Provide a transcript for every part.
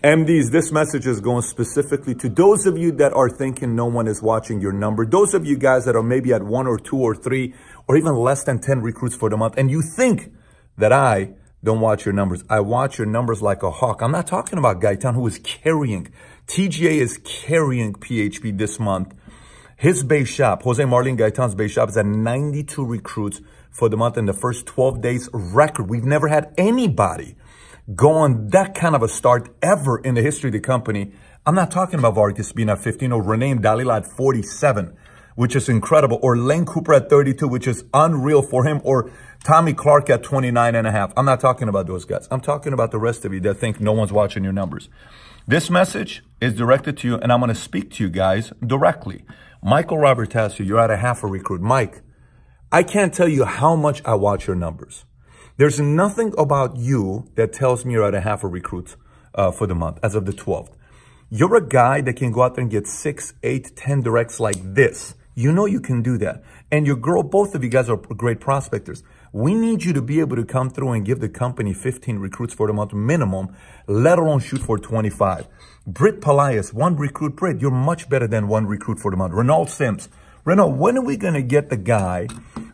MDs, this message is going specifically to those of you that are thinking no one is watching your number. Those of you guys that are maybe at 1 or 2 or 3 or even less than 10 recruits for the month. And you think that I don't watch your numbers. I watch your numbers like a hawk. I'm not talking about Gaitan, who is carrying. TGA is carrying PHP this month. His base shop, Jose Marlin Gaitan's base shop, is at 92 recruits for the month in the first 12 days record. We've never had anybody go on that kind of a start ever in the history of the company. I'm not talking about Vargas being at 15 or Renee Dalila at 47, which is incredible, or Lane Cooper at 32, which is unreal for him, or Tommy Clark at 29.5. I'm not talking about those guys. I'm talking about the rest of you that think no one's watching your numbers. This message is directed to you, and I'm going to speak to you guys directly. Michael Robertasio, you're at a half a recruit. Mike, I can't tell you how much I watch your numbers. There's nothing about you that tells me you're at a half a recruit for the month as of the 12th. You're a guy that can go out there and get 6, 8, 10 directs like this. You know you can do that. And your girl, both of you guys are great prospectors. We need you to be able to come through and give the company 15 recruits for the month minimum, let alone shoot for 25. Britt Pelias, 1 recruit. Britt, you're much better than 1 recruit for the month. Renault Sims. Renault, when are we going to get the guy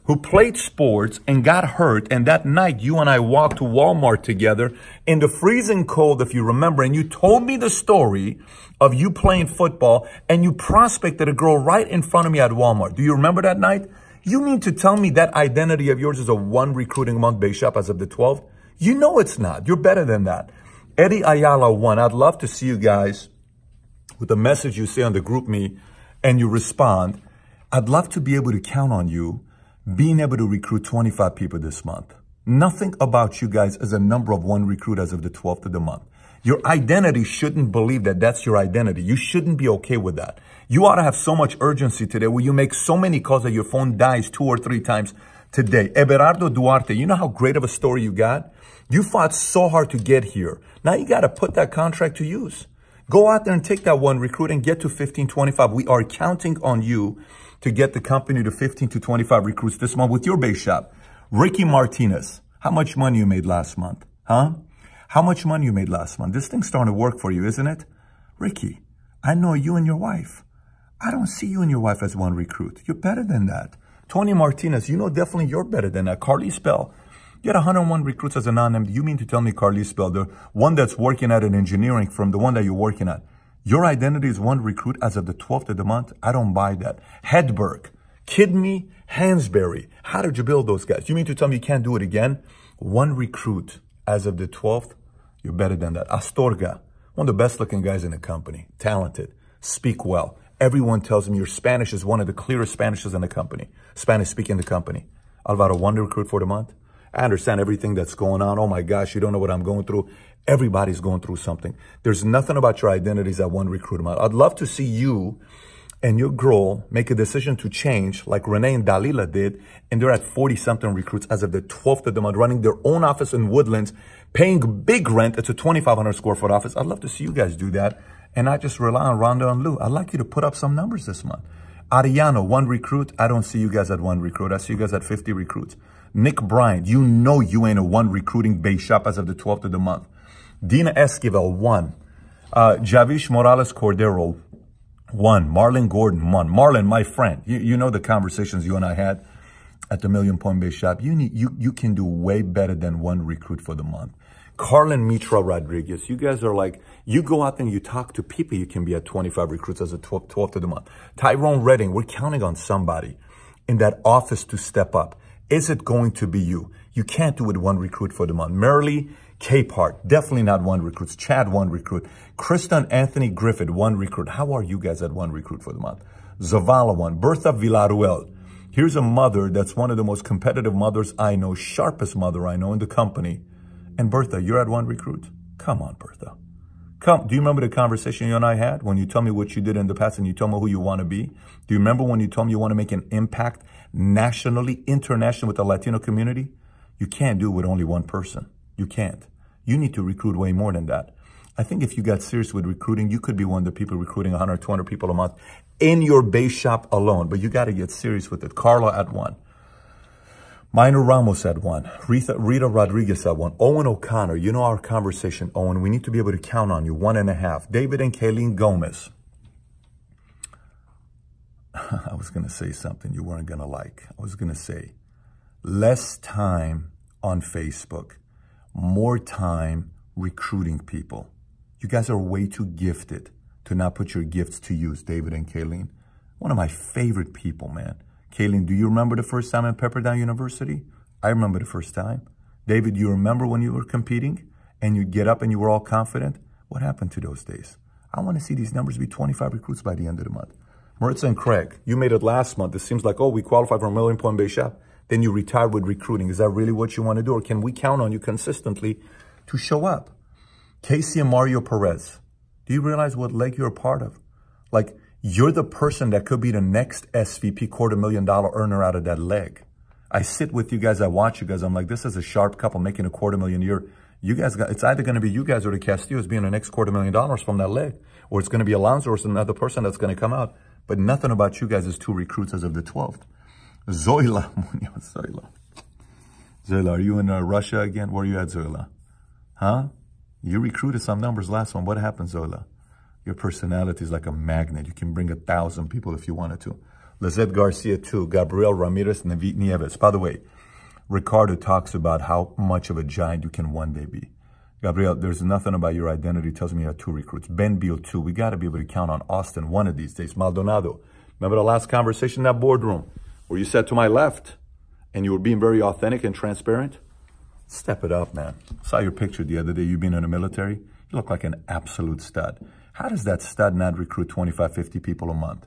who played sports and got hurt, and that night you and I walked to Walmart together in the freezing cold, if you remember, and you told me the story of you playing football and you prospected a girl right in front of me at Walmart. Do you remember that night? You mean to tell me that identity of yours is a 1 recruiting month base shop as of the 12th? You know it's not. You're better than that. Eddie Ayala 1. I'd love to see you guys with the message you say on the group me and you respond. I'd love to be able to count on you being able to recruit 25 people this month. Nothing about you guys as a number of 1 recruit as of the 12th of the month. Your identity shouldn't believe that that's your identity. You shouldn't be okay with that. You ought to have so much urgency today where you make so many calls that your phone dies 2 or 3 times today. Everardo Duarte, you know how great of a story you got? You fought so hard to get here. Now you got to put that contract to use. Go out there and take that 1 recruit and get to 15, 25. We are counting on you to get the company to 15 to 25 recruits this month with your base shop. Ricky Martinez, how much money you made last month? Huh? How much money you made last month? This thing's starting to work for you, isn't it? Ricky, I know you and your wife. I don't see you and your wife as 1 recruit. You're better than that. Tony Martinez, you know definitely you're better than that. Carly Bell, you had 101 recruits as a non-MD. You mean to tell me Carly Bell, the one that's working at an engineering firm, the one that you're working at, your identity is 1 recruit as of the 12th of the month? I don't buy that. Hedberg, Kidney, Hansberry. How did you build those guys? You mean to tell me you can't do it again? 1 recruit as of the 12th? You're better than that. Astorga, one of the best looking guys in the company. Talented. Speak well. Everyone tells me your Spanish is one of the clearest Spanishes in the company. Spanish speaking in the company. Alvaro, 1 recruit for the month? I understand everything that's going on. Oh my gosh, you don't know what I'm going through. Everybody's going through something. There's nothing about your identities that 1 recruit a month. I'd love to see you and your girl make a decision to change like Renee and Dalila did, and they're at 40-something recruits as of the 12th of the month, running their own office in Woodlands, paying big rent. It's a 2,500 square foot office. I'd love to see you guys do that and not just rely on Rhonda and Lou. I'd like you to put up some numbers this month. Ariano, 1 recruit. I don't see you guys at 1 recruit. I see you guys at 50 recruits. Nick Bryant, you know you ain't a 1 recruiting base shop as of the 12th of the month. Dina Esquivel, 1. Javish Morales Cordero, 1. Marlon Gordon, 1. Marlon, my friend, you know the conversations you and I had at the Million Point Base Shop. You can do way better than 1 recruit for the month. Carlin Mitra Rodriguez, you guys are like, you go out there and you talk to people, you can be at 25 recruits as a 12th of the month. Tyrone Redding, we're counting on somebody in that office to step up. Is it going to be you? You can't do it 1 recruit for the month. Merrily Capehart, definitely not 1 recruit. Chad, 1 recruit. Kristen Anthony Griffith, 1 recruit. How are you guys at 1 recruit for the month? Zavala, 1. Bertha Villaruel. Here's a mother that's one of the most competitive mothers I know, sharpest mother I know in the company. And Bertha, you're at 1 recruit? Come on, Bertha. Come. Do you remember the conversation you and I had when you told me what you did in the past and you told me who you want to be? Do you remember when you told me you want to make an impact nationally, internationally with the Latino community? You can't do it with only 1 person. You can't. You need to recruit way more than that. I think if you got serious with recruiting, you could be one of the people recruiting 100, 200 people a month in your base shop alone. But you got to get serious with it. Carla at 1. Minor Ramos had one. Rita Rodriguez had one. Owen O'Connor, you know our conversation, Owen. We need to be able to count on you. 1.5. David and Kayleen Gomez. I was going to say something you weren't going to like. I was going to say, less time on Facebook, more time recruiting people. You guys are way too gifted to not put your gifts to use, David and Kayleen. One of my favorite people, man. Kayleen, do you remember the first time at Pepperdine University? I remember the first time. David, you remember when you were competing and you get up and you were all confident? What happened to those days? I want to see these numbers be 25 recruits by the end of the month. Maritza and Craig, you made it last month. It seems like, oh, we qualified for a $1 million point base shop. Then you retired with recruiting. Is that really what you want to do? Or can we count on you consistently to show up? Casey and Mario Perez, do you realize what leg you're a part of? Like, you're the person that could be the next SVP $250,000 earner out of that leg. I sit with you guys, I watch you guys. I'm like, this is a sharp couple making $250,000 a year. You guys got, it's either going to be you guys or the Castillos being the next $250,000 from that leg, or it's going to be Alonzo or another person that's going to come out. But nothing about you guys is 2 recruits as of the 12th. Zoila Munoz, Zoila, are you in Russia again? Where are you at, Zoila? Huh? You recruited some numbers last one. What happened, Zoila? Your personality is like a magnet. You can bring 1,000 people if you wanted to. Lizette Garcia, too. Gabriel Ramirez, Navid Nieves. By the way, Ricardo talks about how much of a giant you can one day be. Gabriel, there's nothing about your identity tells me you have 2 recruits. Ben Beal, 2. We got to be able to count on Austin one of these days. Maldonado. Remember the last conversation in that boardroom where you sat to my left and you were being very authentic and transparent? Step it up, man. Saw your picture the other day, you being in the military. You look like an absolute stud. How does that stud not recruit 25, 50 people a month?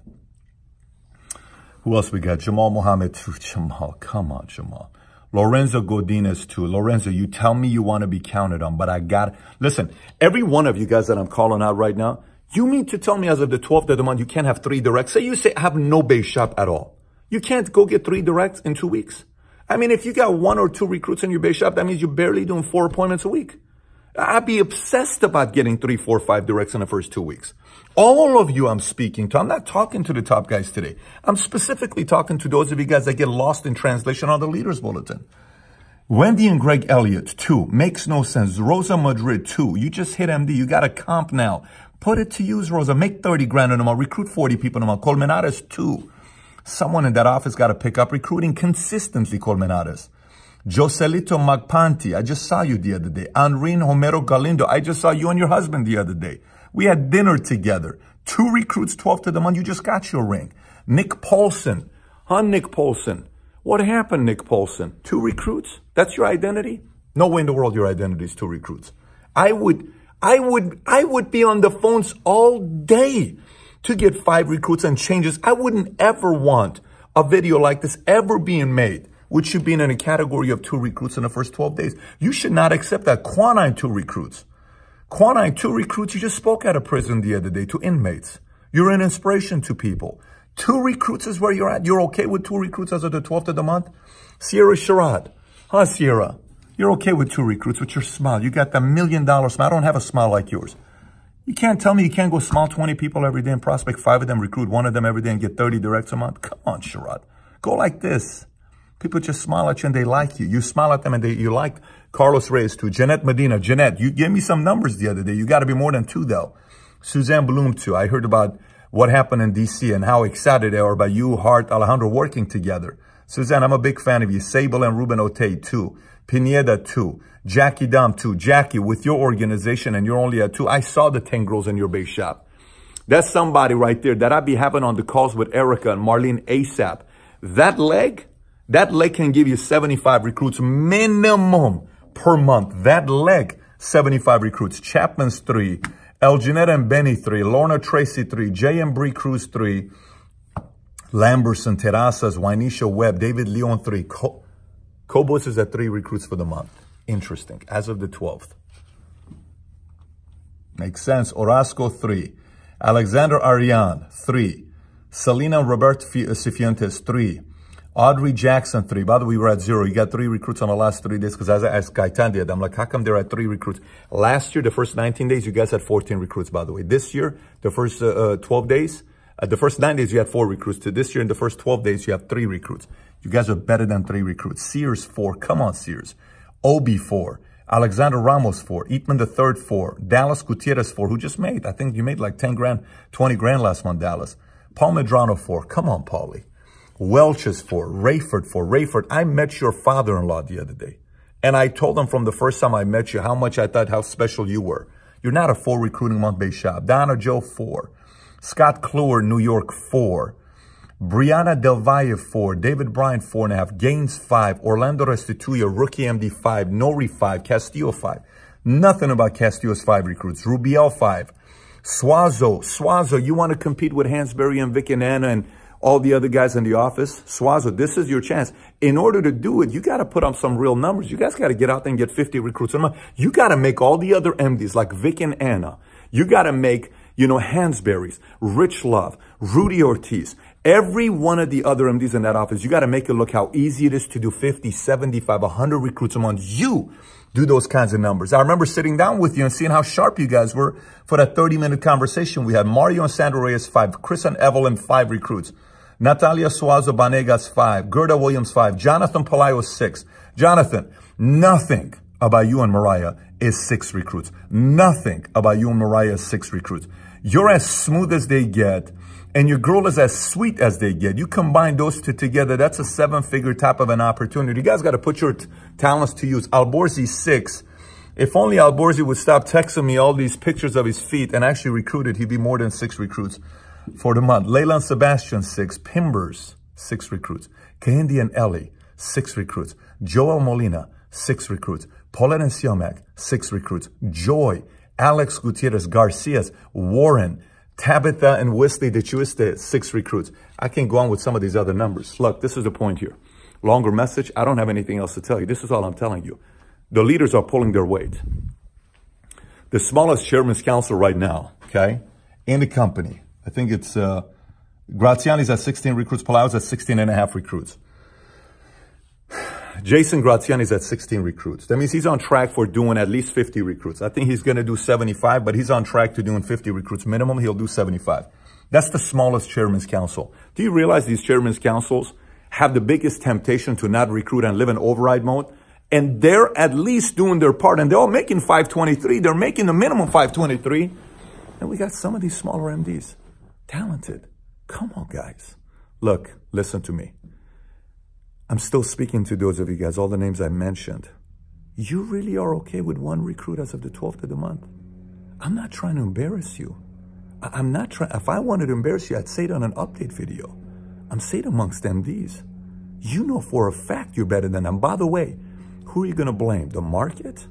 Who else we got? Jamal Mohammed, 2. Jamal, come on, Jamal. Lorenzo Godinez, 2. Lorenzo, you tell me you want to be counted on, but I got... Listen, every one of you guys that I'm calling out right now, you mean to tell me as of the 12th of the month, you can't have 3 directs? Say you say, I have no base shop at all. You can't go get 3 directs in 2 weeks. I mean, if you got 1 or 2 recruits in your base shop, that means you're barely doing 4 appointments a week. I'd be obsessed about getting 3, 4, 5 directs in the first 2 weeks. All of you I'm speaking to, I'm not talking to the top guys today. I'm specifically talking to those of you guys that get lost in translation on the Leaders Bulletin. Wendy and Greg Elliott, 2. Makes no sense. Rosa Madrid, 2. You just hit MD. You got a comp now. Put it to use, Rosa. Make 30 grand in a month. Recruit 40 people in a month. Colmenares, 2. Someone in that office got to pick up recruiting consistently, Colmenares. Joselito Magpanti, I just saw you the other day. Anrin Homero Galindo, I just saw you and your husband the other day. We had dinner together. 2 recruits, 12th of the month. You just got your ring. Nick Paulson. Huh, Nick Paulson? What happened, Nick Paulson? 2 recruits? That's your identity? No way in the world your identity is 2 recruits. I would be on the phones all day to get 5 recruits and changes. I wouldn't ever want a video like this ever being made, which should be in a category of 2 recruits in the first 12 days. You should not accept that. Quanine, 2 recruits. Quanine, 2 recruits. You just spoke out of prison the other day to inmates. You're an inspiration to people. 2 recruits is where you're at. You're okay with 2 recruits as of the 12th of the month? Sierra Sherrod. Huh, Sierra? You're okay with 2 recruits with your smile. You got the $1 million smile. I don't have a smile like yours. You can't tell me you can't go smile 20 people every day and prospect 5 of them, recruit 1 of them every day and get 30 directs a month. Come on, Sherrod. Go like this. People just smile at you and they like you. You smile at them and you like Carlos Reyes too. Jeanette Medina. Jeanette, you gave me some numbers the other day. You got to be more than 2 though. Suzanne Bloom too. I heard about what happened in DC and how excited they are about you, Hart, Alejandro working together. Suzanne, I'm a big fan of you. Sable and Ruben Otey too. Pineda too. Jackie Dom too. Jackie, with your organization and you're only at 2. I saw the 10 girls in your base shop. That's somebody right there that I'd be having on the calls with Erica and Marlene ASAP. That leg can give you 75 recruits minimum per month. That leg, 75 recruits. Chapman's 3. Elginetta and Benny 3. Lorna Tracy 3. Jay and Bree Cruz 3. Lamberson, Terrazas, Wynisha Webb, David Leon 3. Cobos is at 3 recruits for the month. Interesting. As of the 12th. Makes sense. Orozco 3. Alexander Arian 3. Selena Robert Cifuentes 3. Audrey Jackson 3. By the way, we were at 0. You got 3 recruits on the last 3 days because as I asked Gaitan did, I'm like, how come they're at 3 recruits? Last year, the first 19 days, you guys had 14 recruits, by the way. This year, the first 12 days, the first 9 days, you had 4 recruits. To this year, in the first 12 days, you have 3 recruits. You guys are better than 3 recruits. Sears, 4. Come on, Sears. Obi, 4. Alexander Ramos, 4. Eatman III, 4. Dallas Gutierrez, 4, who just made, I think you made like 10 grand, 20 grand last month, Dallas. Paul Medrano, 4. Come on, Paulie. Welch is 4. Rayford, 4. Rayford, I met your father-in-law the other day. And I told him from the first time I met you how much I thought how special you were. You're not a 4 recruiting month-based shop. Donna Joe, 4. Scott Kluwer, New York, 4. Brianna Del Valle, 4. David Bryant, 4.5. Gaines, 5. Orlando Restituya, rookie MD, 5. Nori, 5. Castillo, 5. Nothing about Castillo's 5 recruits. Rubiel, 5. Suazo, you want to compete with Hansberry and Vic and Anna and all the other guys in the office? Suazo, this is your chance. In order to do it, you got to put up some real numbers. You guys got to get out there and get 50 recruits a month. You got to make all the other MDs like Vic and Anna. You got to make, Hansberry's, Rich Love, Rudy Ortiz, every one of the other MDs in that office. You got to make it look how easy it is to do 50, 75, 100 recruits a month. You do those kinds of numbers. I remember sitting down with you and seeing how sharp you guys were for that 30-minute conversation we had. Mario and Sandro Reyes, 5. Chris and Evelyn, 5 recruits. Natalia Suazo Banegas, 5. Gerda Williams, 5. Jonathan Palayo, 6. Jonathan, nothing about you and Mariah is 6 recruits. Nothing about you and Mariah is 6 recruits. You're as smooth as they get, and your girl is as sweet as they get. You combine those two together, that's a 7-figure type of an opportunity. You guys got to put your talents to use. Alborzi, 6. If only Alborzi would stop texting me all these pictures of his feet and actually recruited, he'd be more than 6 recruits for the month. Leyland Sebastian, 6. Pimbers, 6 recruits. Kahindi and Ellie, 6 recruits. Joel Molina, 6 recruits. Paulette and Siomak, 6 recruits. Joy, Alex Gutierrez, Garcias, Warren, Tabitha and Wesley de Chuiste, 6 recruits. I can go on with some of these other numbers. Look, this is the point here. Longer message. I don't have anything else to tell you. This is all I'm telling you. The leaders are pulling their weight. The smallest chairman's council right now, okay, in the company, I think it's Graziani's at 16 recruits. Palaio's at 16 and a half recruits. Jason Graziani's at 16 recruits. That means he's on track for doing at least 50 recruits. I think he's going to do 75, but he's on track to doing 50 recruits minimum. He'll do 75. That's the smallest chairman's council. Do you realize these chairman's councils have the biggest temptation to not recruit and live in override mode? And they're at least doing their part, and they're all making 523. They're making the minimum 523. And we got some of these smaller MDs. Talented. Come on, guys. Look, listen to me. I'm still speaking to those of you guys, all the names I mentioned. You really are okay with 1 recruit as of the 12th of the month? I'm not trying to embarrass you. I'm not trying. If I wanted to embarrass you, I'd say it on an update video. I'm saying amongst MDs. You know for a fact you're better than them. By the way, who are you going to blame? The market?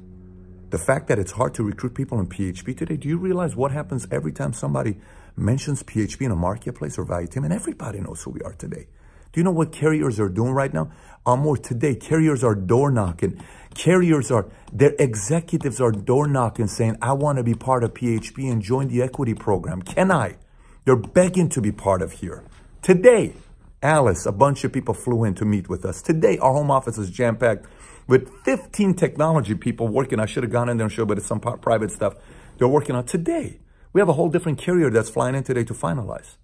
The fact that it's hard to recruit people in PHP today? Do you realize what happens every time somebody mentions PHP in a marketplace or value team? And everybody knows who we are today. Do you know what carriers are doing right now? More today, carriers are door knocking. Their executives are door knocking saying, I want to be part of PHP and join the equity program. Can I? They're begging to be part of here. Today, Alice, a bunch of people flew in to meet with us. Today, our home office is jam-packed with 15 technology people working. I should have gone in there and showed, but it's some private stuff they're working on today. We have a whole different carrier that's flying in today to finalize.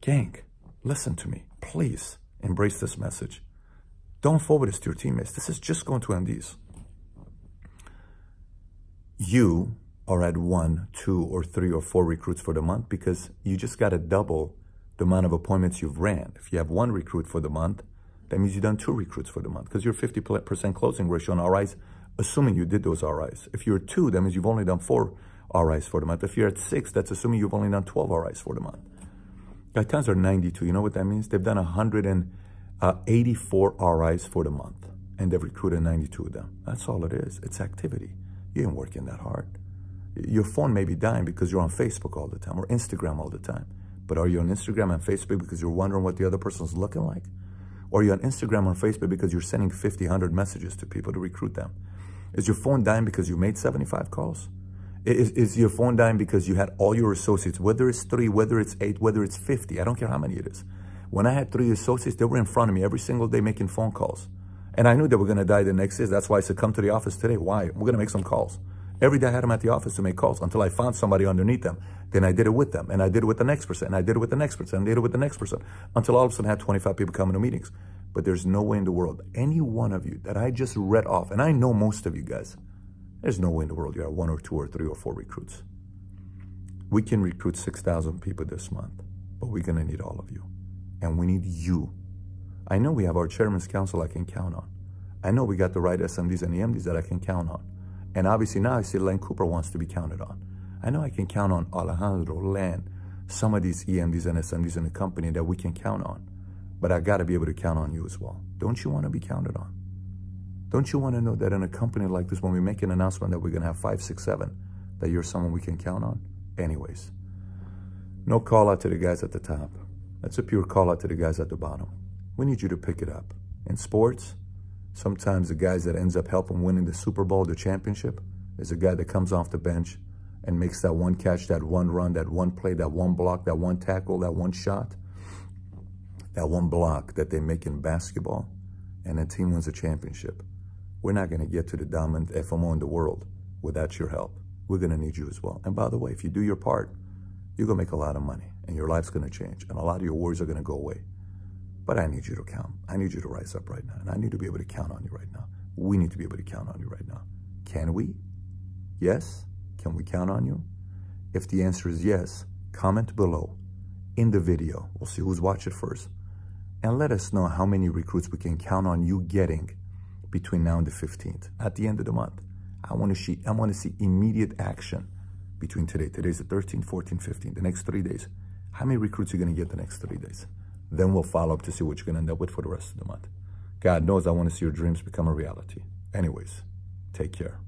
Gang, listen to me. Please embrace this message. Don't forward this to your teammates. This is just going to MDs. You are at 1, 2, or 3, or 4 recruits for the month because you just got to double the amount of appointments you've ran. If you have 1 recruit for the month, that means you've done 2 recruits for the month because you're 50% closing ratio on RIs, assuming you did those RIs. If you're 2, that means you've only done 4 RIs for the month. If you're at 6, that's assuming you've only done 12 RIs for the month. Guy times are 92. You know what that means? They've done 184 RIs for the month, and they've recruited 92 of them. That's all it is. It's activity. You ain't working that hard. Your phone may be dying because you're on Facebook all the time or Instagram all the time. But are you on Instagram and Facebook because you're wondering what the other person's looking like? Or are you on Instagram or Facebook because you're sending 50, 100 messages to people to recruit them? Is your phone dying because you made 75 calls? Is your phone dying because you had all your associates, whether it's 3, whether it's 8, whether it's 50, I don't care how many it is. When I had 3 associates, they were in front of me every single day making phone calls. And I knew they were going to die the next day. That's why I said, come to the office today. Why? We're going to make some calls. Every day I had them at the office to make calls until I found somebody underneath them. Then I did it with them. And I did it with the next person. And I did it with the next person. And I did it with the next person. Until all of a sudden I had 25 people coming to meetings. But there's no way in the world, any one of you that I just read off, and I know most of you guys, there's no way in the world you have 1 or 2 or 3 or 4 recruits. We can recruit 6,000 people this month, but we're going to need all of you. And we need you. I know we have our Chairman's Council I can count on. I know we got the right SMDs and EMDs that I can count on. And obviously now I see Len Cooper wants to be counted on. I know I can count on Alejandro, Len, some of these EMDs and SMDs in the company that we can count on. But I got to be able to count on you as well. Don't you want to be counted on? Don't you want to know that in a company like this, when we make an announcement that we're going to have 5, 6, 7, that you're someone we can count on? Anyways, no call out to the guys at the top. That's a pure call out to the guys at the bottom. We need you to pick it up. In sports, sometimes the guys that ends up helping winning the Super Bowl, the championship, is a guy that comes off the bench and makes that one catch, that one run, that one play, that one block, that one tackle, that one shot, that one block that they make in basketball, and the team wins a championship. We're not going to get to the dominant FMO in the world without your help. We're going to need you as well. And by the way, if you do your part, you're going to make a lot of money, and your life's going to change, and a lot of your worries are going to go away. But I need you to count. I need you to rise up right now, and I need to be able to count on you right now. We need to be able to count on you right now. Can we? Yes? Can we count on you? If the answer is yes, comment below in the video. We'll see who's watched it first. And let us know how many recruits we can count on you getting between now and the 15th. At the end of the month, I want to see immediate action between today. Today's the 13th, 14th, 15th. The next 3 days. How many recruits are you going to get the next 3 days? Then we'll follow up to see what you're going to end up with for the rest of the month. God knows I want to see your dreams become a reality. Anyways, take care.